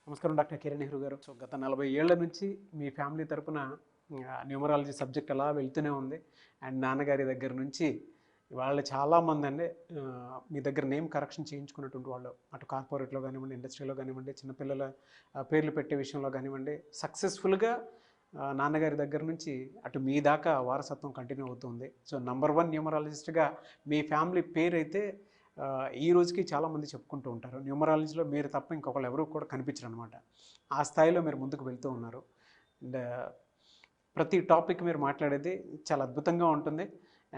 నమస్కారం డాక్టర్ కిరణ్ నెహ్రూ గారు. సో గత 40 ఏళ్ల నుంచి మీ ఫ్యామిలీ తరపున న్యూమరాలజీ సబ్జెక్ట్ అలా వెళ్తూనే ఉంది. అండ్ నాన్నగారి దగ్గర నుంచి వాళ్ళు చాలామంది అండి మీ దగ్గర నేమ్ కరెక్షన్ చేయించుకున్నటువంటి వాళ్ళు, అటు కార్పొరేట్లో కానివ్వండి, ఇండస్ట్రీలో కానివ్వండి, చిన్నపిల్లల పేర్లు పెట్టే విషయంలో కానివ్వండి, సక్సెస్ఫుల్గా నాన్నగారి దగ్గర నుంచి అటు మీ దాకా వారసత్వం కంటిన్యూ అవుతుంది. సో నంబర్ 1 న్యూమరాలజిస్ట్గా మీ ఫ్యామిలీ పేరు అయితే ఈ రోజుకి చాలామంది చెప్పుకుంటూ ఉంటారు. న్యూమరాలజీలో మీరు తప్ప ఇంకొకళ్ళు ఎవరు కూడా కనిపించరు అనమాట. ఆ స్థాయిలో మీరు ముందుకు వెళ్తూ ఉన్నారు. అండ్ ప్రతి టాపిక్ మీరు మాట్లాడేది చాలా అద్భుతంగా ఉంటుంది.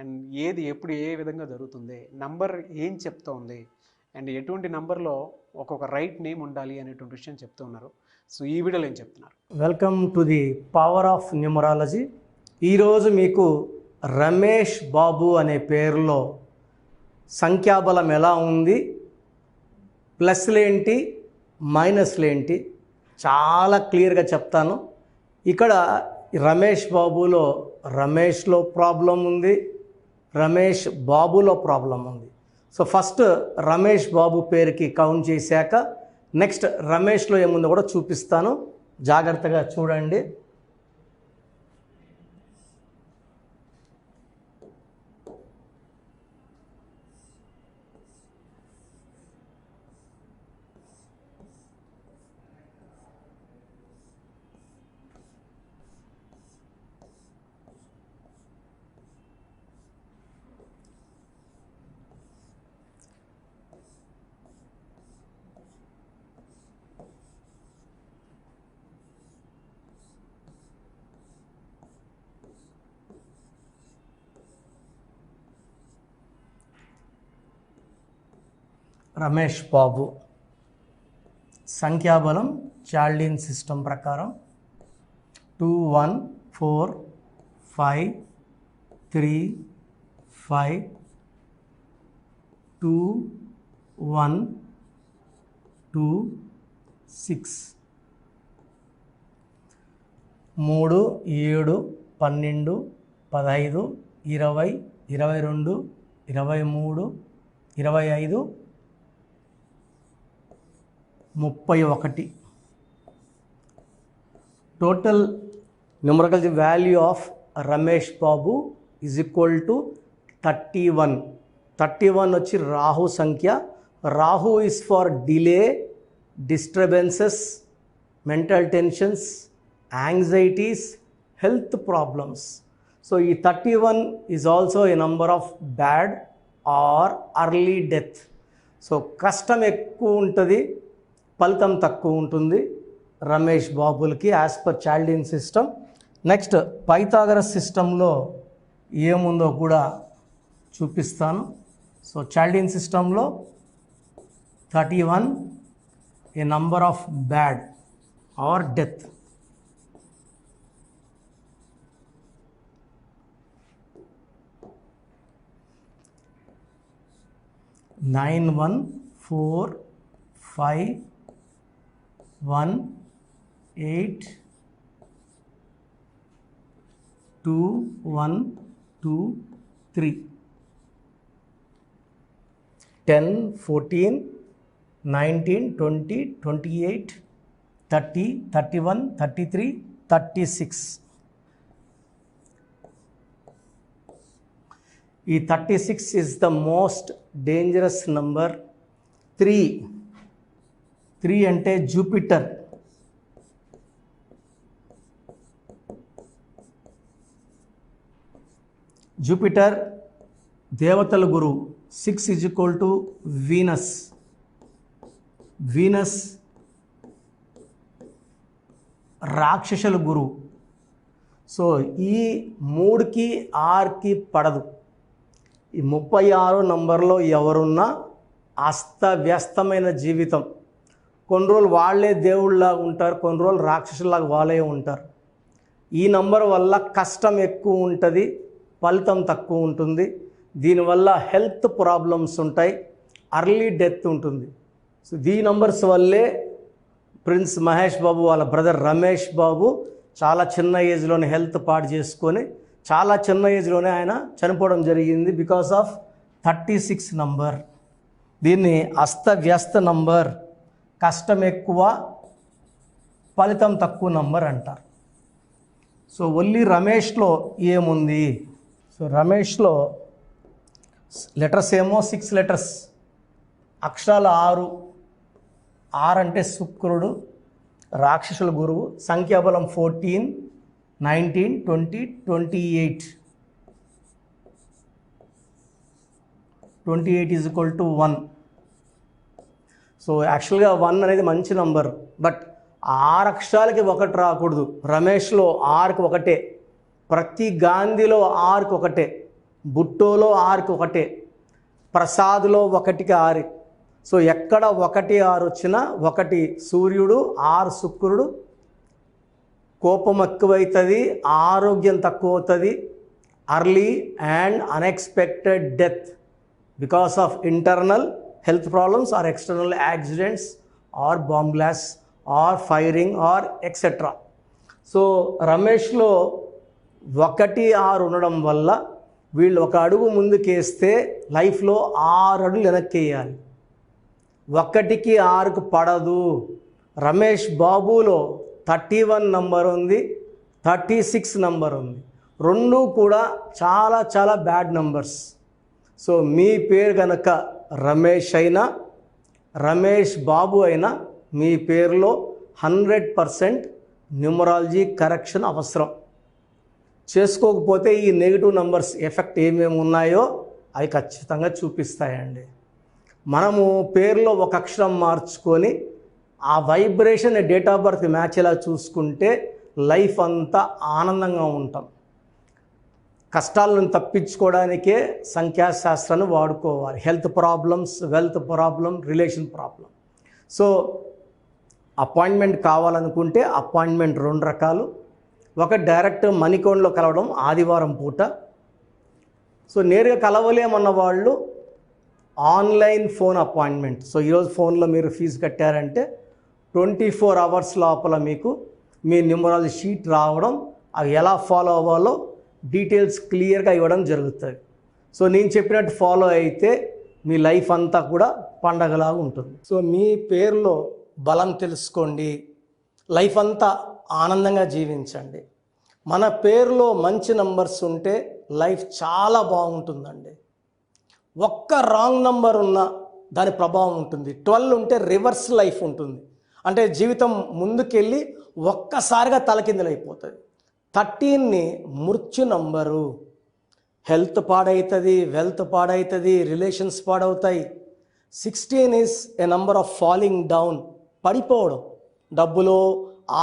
అండ్ ఏది ఎప్పుడు ఏ విధంగా జరుగుతుంది, నంబర్ ఏం చెప్తోంది, అండ్ ఎటువంటి నంబర్లో ఒక్కొక్క రైట్ నేమ్ ఉండాలి అనేటువంటి విషయం చెప్తూ ఉన్నారు. సో ఈ వీడియోలో ఏం చెప్తున్నారు? Welcome to the power of numerology. ఈరోజు మీకు రమేష్ బాబు అనే పేరులో సంఖ్యాబలం ఎలా ఉంది, ప్లస్లేంటి మైనస్లేంటి చాలా క్లియర్గా చెప్తాను. ఇక్కడ రమేష్ బాబులో రమేష్లో ప్రాబ్లం ఉంది, రమేష్ బాబులో ప్రాబ్లం ఉంది. సో ఫస్ట్ రమేష్ బాబు పేరుకి కౌంట్ చేశాక నెక్స్ట్ రమేష్లో ఏముందో కూడా చూపిస్తాను, జాగ్రత్తగా చూడండి. రమేష్ బాబు సంఖ్యాబలం చాల్డిన్ సిస్టమ్ ప్రకారం 2 1 4 5 3 5 2 1 2 6 3 7 12 15 20 22 23 25 31. Total numerical value of Ramesh Babu is equal to 31. 31 వచ్చి రాహు సంఖ్య. Rahu is for delay, disturbances, mental tensions, anxieties, health problems. So ఈ 31 is also a number of bad or early death. So కష్టం ఎక్కువ ఉంటుంది, ఫలితం తక్కువ ఉంటుంది రమేష్ బాబులకి as per Chaldean system. Next Pythagoras సిస్టంలో ఏముందో కూడా చూపిస్తాను. సో చాల్డిన్ సిస్టంలో 31 a number of bad or death. Nine 1 4 5 1 8 2 1 2 3 10 14 19 20 28 30 31 33 36. ఈ 36 is the most dangerous number. 3 అంటే జూపిటర్. జూపిటర్ దేవతల గురువు. 6 is equal to Venus. Venus రాక్షసుల గురువు. సో ఈ 3కి 6కి పడదు. ఈ 36 నంబర్లో ఎవరున్నా అస్తవ్యస్తమైన జీవితం. కొన్ని రోజులు వాళ్ళే దేవుళ్ళలాగా ఉంటారు, కొన్ని రోజులు రాక్షసులాగా వాళ్ళే ఉంటారు. ఈ నంబర్ వల్ల కష్టం ఎక్కువ ఉంటుంది, ఫలితం తక్కువ ఉంటుంది. దీనివల్ల హెల్త్ ప్రాబ్లమ్స్ ఉంటాయి, అర్లీ డెత్ ఉంటుంది. సో ఈ నంబర్స్ వల్లే ప్రిన్స్ మహేష్ బాబు వాళ్ళ బ్రదర్ రమేష్ బాబు చాలా చిన్న ఏజ్లోనే హెల్త్ పాడు చేసుకొని చాలా చిన్న ఏజ్లోనే ఆయన చనిపోవడం జరిగింది బికాస్ ఆఫ్ 36 నంబర్. దీన్ని అస్తవ్యస్త నంబర్, కష్టం ఎక్కువ, ఫలితం తక్కువ నంబర్ అంటారు. సో ఓన్లీ రమేష్లో ఏముంది? సో రమేష్లో లెటర్స్ ఏమో 6 లెటర్స్, అక్షరాలు 6. 6 అంటే శుక్రుడు, రాక్షసుల గురువు, సంఖ్యాబలం 14, 19, 20, 28. 28 ఈజ్ ఈక్వల్ టు 1. సో యాక్చువల్గా 1 అనేది మంచి నంబర్, బట్ 6 అక్షరాలకి 1 రాకూడదు. రమేష్లో 6కి 1, ప్రతి గాంధీలో 6కి 1, బుట్టోలో 6కి 1, ప్రసాద్లో 1కి 6. సో ఎక్కడ 1, 6 వచ్చినా 1 సూర్యుడు, 6 శుక్రుడు, కోపం ఎక్కువవుతుంది, ఆరోగ్యం తక్కువ అవుతుంది, early and unexpected death because of internal health problems or external accidents or bomb blasts or firing or etc. So రమేష్లో 1, 6 ఉండడం వల్ల వీళ్ళు 1 అడుగు ముందుకేస్తే లైఫ్లో 6 అడుగులు వెనక్కి వేయాలి. 1కి 6కు పడదు. రమేష్ బాబులో 31 నంబర్ ఉంది, 36 నంబర్ ఉంది. రెండు కూడా చాలా చాలా బ్యాడ్ నంబర్స్. సో మీ పేరు కనుక రమేష్ అయినా, రమేష్ బాబు అయినా, మీ పేరులో 100% న్యూమరాలజీ కరెక్షన్ అవసరం. చేసుకోకపోతే ఈ నెగిటివ్ నంబర్స్ ఎఫెక్ట్ ఏమేమి ఉన్నాయో అవి ఖచ్చితంగా చూపిస్తాయండి. మనము పేరులో 1 అక్షరం మార్చుకొని ఆ vibration date of birth match ఎలా చూసుకుంటే లైఫ్ అంతా ఆనందంగా ఉంటాం. కష్టాలను తప్పించుకోవడానికే సంఖ్యాశాస్త్రాన్ని వాడుకోవాలి. Health problems, wealth problem, relation problem. So appointment కావాలనుకుంటే అపాయింట్మెంట్ 2 రకాలు. ఒక డైరెక్ట్ మణికొండలో కలవడం ఆదివారం పూట. సో నేరుగా కలవలేమన్న వాళ్ళు ఆన్లైన్ ఫోన్ అపాయింట్మెంట్. సో ఈరోజు ఫోన్లో మీరు ఫీజు కట్టారంటే 24 అవర్స్ లోపల మీకు మీ న్యూమరాలజీ షీట్ రావడం, అవి ఎలా ఫాలో అవ్వాలో డీటెయిల్స్ క్లియర్గా ఇవ్వడం జరుగుతుంది. సో నేను చెప్పినట్టు ఫాలో అయితే మీ లైఫ్ అంతా కూడా పండగలాగా ఉంటుంది. సో మీ పేరులో బలం తెలుసుకోండి, లైఫ్ అంతా ఆనందంగా జీవించండి. మన పేరులో మంచి నంబర్స్ ఉంటే లైఫ్ చాలా బాగుంటుందండి. 1 రాంగ్ నంబర్ ఉన్నా దాని ప్రభావం ఉంటుంది. 12 ఉంటే రివర్స్ లైఫ్ ఉంటుంది, అంటే జీవితం ముందుకెళ్ళి ఒక్కసారిగా తలకిందులైపోతుంది. 13ని మృత్యు నంబరు. హెల్త్ పాడవుతుంది, వెల్త్ పాడవుతుంది, రిలేషన్స్ పాడవుతాయి. 16 is a number of falling down, పడిపోవడం, డబ్బులో,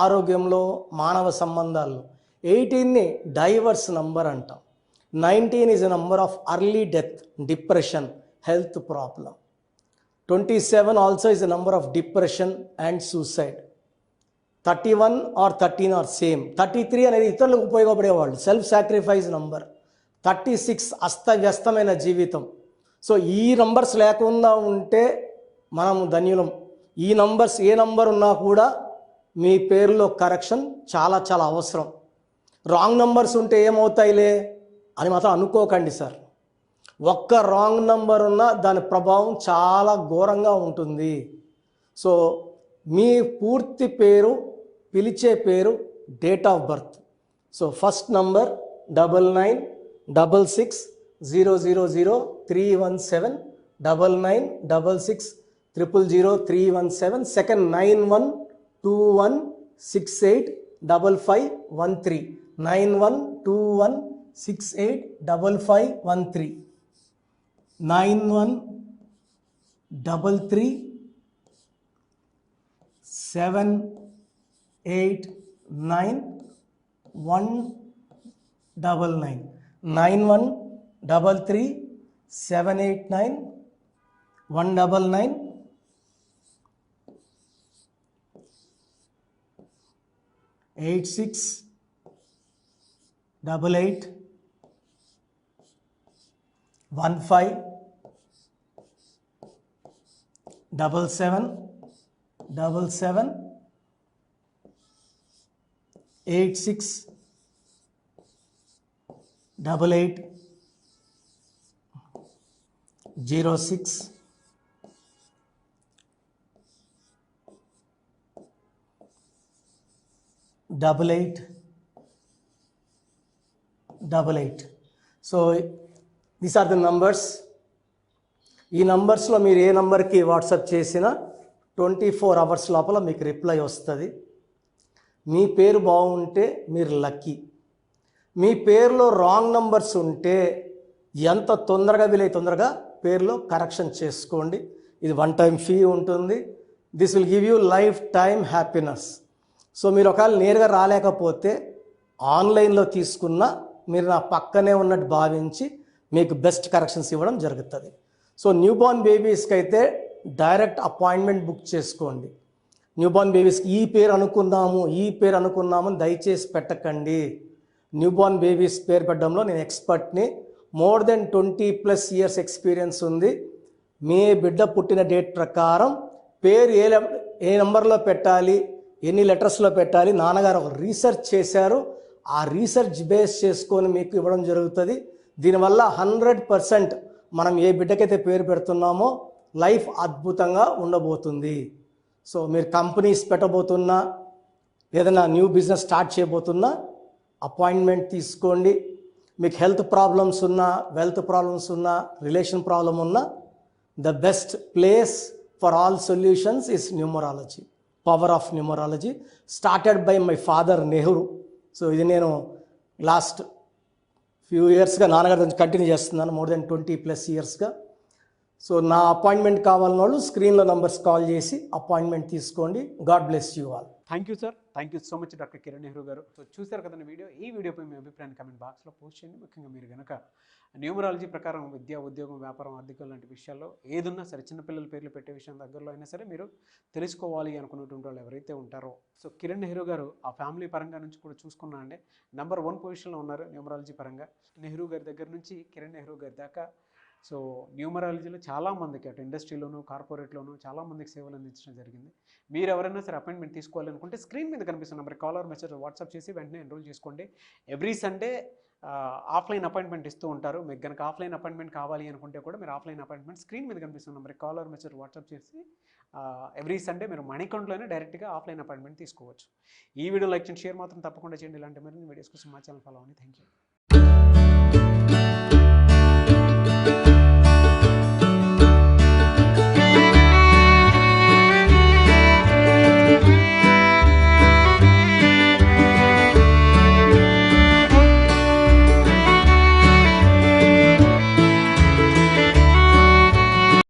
ఆరోగ్యంలో, మానవ సంబంధాల్లో. 18ని డైవర్స్ నంబర్ అంటాం. 19 is a number of early death, depression, health problem. 27 also is a number of depression and suicide. 31 or 13 are same. 33 అనేది ఇతరులకు ఉపయోగపడేవాళ్ళు, సెల్ఫ్ సాక్రిఫైస్ నంబర్. 36 అస్తవ్యస్తమైన జీవితం. సో ఈ నంబర్స్ లేకుండా ఉంటే మనం ధన్యులం. ఈ నంబర్స్ ఏ నంబర్ ఉన్నా కూడా మీ పేరులో కరెక్షన్ చాలా చాలా అవసరం. రాంగ్ నంబర్స్ ఉంటే ఏమవుతాయిలే అని మాత్రం అనుకోకండి సార్. 1 రాంగ్ నంబర్ ఉన్నా దాని ప్రభావం చాలా ఘోరంగా ఉంటుంది. సో మీ పూర్తి పేరు, పిలిచే పేరు, date of birth. So first number 9966000317, 9966000317. Second 9121685513, 9121685513, 9133789199, 9133789199, 8688157777, 868806, 91 8888. So these are the numbers. ఈ నంబర్స్లో మీరు ఏ నంబర్కి వాట్సాప్ చేసినా 24 అవర్స్ లోపల మీకు రిప్లై వస్తుంది. మీ పేరు బాగుంటే మీరు లక్కీ. మీ పేరులో రాంగ్ నంబర్స్ ఉంటే ఎంత తొందరగా వీలైతే తొందరగా పేరులో కరెక్షన్ చేసుకోండి. ఇది 1 టైం ఫీ ఉంటుంది. This will give you life time happiness. So మీరు ఒకవేళ నేరుగా రాలేకపోతే ఆన్లైన్లో తీసుకున్న మీరు నా పక్కనే ఉన్నట్టు భావించి మీకు బెస్ట్ కరెక్షన్స్ ఇవ్వడం జరుగుతుంది. సో న్యూబార్న్ బేబీస్కి అయితే డైరెక్ట్ అపాయింట్మెంట్ బుక్ చేసుకోండి. న్యూబార్న్ బేబీస్కి ఈ పేరు అనుకున్నాము దయచేసి పెట్టకండి. న్యూబార్న్ బేబీస్ పేరు పెట్టడంలో నేను ఎక్స్పర్ట్ని. మోర్ దెన్ 20+ ఇయర్స్ ఎక్స్పీరియన్స్ ఉంది. మీ బిడ్డ పుట్టిన డేట్ ప్రకారం పేరు ఏ నెంబర్లో పెట్టాలి, ఎన్ని లెటర్స్లో పెట్టాలి, నాన్నగారు ఒక రీసెర్చ్ చేశారు. ఆ రీసెర్చ్ బేస్ చేసుకొని మీకు ఇవ్వడం జరుగుతుంది. దీనివల్ల 100% మనం ఏ బిడ్డకైతే పేరు పెడుతున్నామో లైఫ్ అద్భుతంగా ఉండబోతుంది. సో మీరు కంపెనీస్ పెట్టబోతున్నా, ఏదైనా న్యూ బిజినెస్ స్టార్ట్ చేయబోతున్నా అపాయింట్మెంట్ తీసుకోండి. మీకు హెల్త్ ప్రాబ్లమ్స్ ఉన్నా, వెల్త్ ప్రాబ్లమ్స్ ఉన్నా, రిలేషన్ ప్రాబ్లం ఉన్నా, the best place for all solutions is numerology. Power of numerology started by my father Nehru. So ఇది నేను లాస్ట్ ఫ్యూ ఇయర్స్గా నాన్నగారి నుంచి కంటిన్యూ చేస్తున్నాను, మోర్ దెన్ 20+ ఇయర్స్గా. సో నా అపాయింట్మెంట్ కావాలన్న వాళ్ళు స్క్రీన్లో నంబర్స్ కాల్ చేసి అపాయింట్మెంట్ తీసుకోండి. God bless you all. Thank you sir. Thank you so much doctor Kiran Nehru గారు. సో చూసారు కదండి వీడియో. ఈ వీడియోపై మీ అభిప్రాయాన్ని కమెంట్ బాక్స్లో పోస్ట్ చేయండి. ముఖ్యంగా మీరు కనుక న్యూమరాలజీ ప్రకారం విద్య, ఉద్యోగం, వ్యాపారం, ఆర్థికం లాంటి విషయాల్లో ఏదున్నా సరే, చిన్నపిల్లల పేర్లు పెట్టే విషయం దగ్గరలో అయినా సరే మీరు తెలుసుకోవాలి అనుకున్నటువంటి వాళ్ళు ఎవరైతే ఉంటారో, సో కిరణ్ నెహ్రూ గారు ఆ ఫ్యామిలీ పరంగా నుంచి కూడా చూసుకున్నా అండి నంబర్ 1 పొజిషన్లో ఉన్నారు న్యూమరాలజీ పరంగా. నెహ్రూ గారి దగ్గర నుంచి కిరణ్ నెహ్రూ గారి దాకా సో న్యూమరాలజీలో చాలామందికి అటు ఇండస్ట్రీలోను, కార్పొరేట్లోను చాలామందికి సేవలు అందించడం జరిగింది. మీరు ఎవరైనా సరే అపాయింట్మెంట్ తీసుకోవాలనుకుంటే స్క్రీన్ మీద కనిపిస్తున్న number call or message WhatsApp చేసి వెంటనే ఎన్రోల్ చేసుకోండి. ఎవ్రీ సండే ఆఫ్లైన్ అపాయింట్మెంట్ ఇస్తూ ఉంటారు. మీకు కనుక ఆఫ్లైన్ అపాయింట్మెంట్ కావాలి అనుకుంటే కూడా మీరు ఆఫ్లైన్ అపాయింట్మెంట్ స్క్రీన్ మీద కనిపిస్తున్న number call or message WhatsApp చేసి ఎవ్రీ సండే మీరు మణికొండలోనే డైరెక్ట్గా ఆఫ్లైన్ అపాయింట్మెంట్ తీసుకోవచ్చు. ఈ వీడియో లైక్ చేయండి, షేర్ మాత్రం తప్పకుండా చేయండి. ఇలాంటి మరిన్ని వీడియోస్ కోసం మా ఛానల్ ఫాలో అవ్వండి. Thank you.